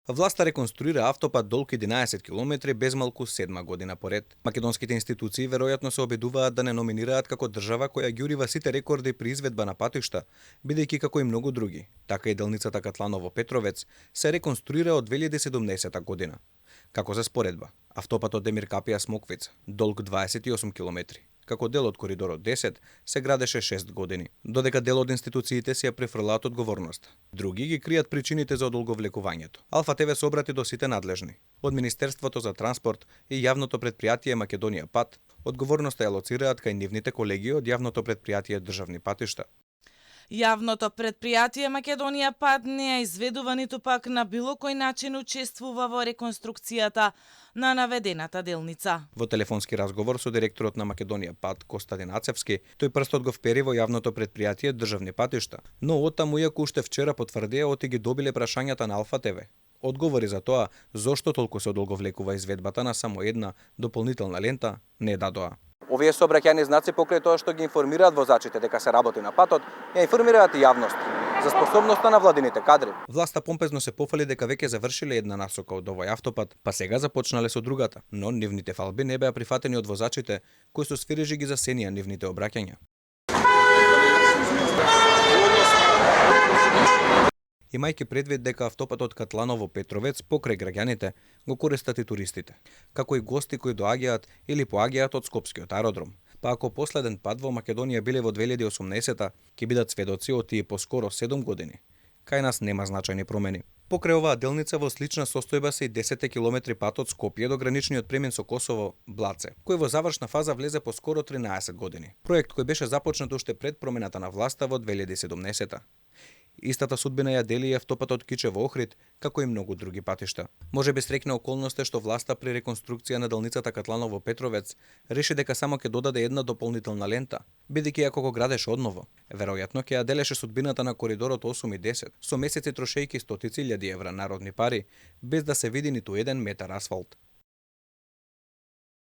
Власта реконструира автопат долг 11 километри без малку 7 година поред. Македонските институции веројатно се обидуваат да не номинираат како држава која ги урива сите рекорди при изведба на патишта, бидејќи како и многу други, така и делницата Катланово-Петровец се реконструира од 2017 година. Како за споредба, автопатот Демир Капија Смоквица, долг 28 километри, како дел од коридорот 10, се градеше 6 години, додека дел од институциите си ја префрлаат одговорноста. Други ги кријат причините за одолговлекувањето. Алфа ТВ се обрати до сите надлежни. Од Министерството за транспорт и јавното претпријатие Македонија Пат, одговорноста ја лоцираат кај нивните колеги од јавното претпријатие Државни патишта. Јавното претпријатие Македонија Пат не е изведува ниту пак на било кој начин учествува во реконструкцијата на наведената делница. Во телефонски разговор со директорот на Македонија Пат Костадин Ацевски, тој прстот го впери во јавното претпријатие Државни патишта, но оттаму иако уште вчера потврдија оти ги добиле прашањата на Алфа ТВ. Одговори за тоа зошто толку се одолговлекува изведбата на само една дополнителна лента не дадоа. Овие сообраќајни знаци покрај тоа што ги информираат возачите дека се работи на патот, ја информираат и јавност за способноста на владините кадри. Власта помпезно се пофали дека веќе завршиле една насока од овој автопат, па сега започнале со другата, но нивните фалби не беа прифатени од возачите кои со свирежи ги засенија нивните обраќања. Имајќи предвид дека автопатот Катланово-Петровец покрај граѓаните го користат и туристите, како и гости кои доаѓаат или поаѓаат од Скопскиот аеродром. Па ако последен пат во Македонија биле во 2018-та, ќе бидат сведоци од тие поскоро 7 години. Кај нас нема значајни промени. Покрај оваа делница во слична состојба се и 10 километри пат од Скопје до граничниот премин со Косово, Блаце, кој во завршна фаза влезе по скоро 13 години. Проект кој беше започнат уште пред промената на власта во 2017-та. Истата судбина ја дели и автопатот Кичево-Охрид, како и многу други патишта. Може би среќна околност е што власта при реконструкција на делницата Катланово-Петровец реши дека само ќе додаде една дополнителна лента, бидејќи ако го градеше одново, веројатно ќе ја делеше судбината на коридорот 8 и 10, со месеци трошејќи стотици илјади евра народни пари, без да се види ниту еден метар асфалт.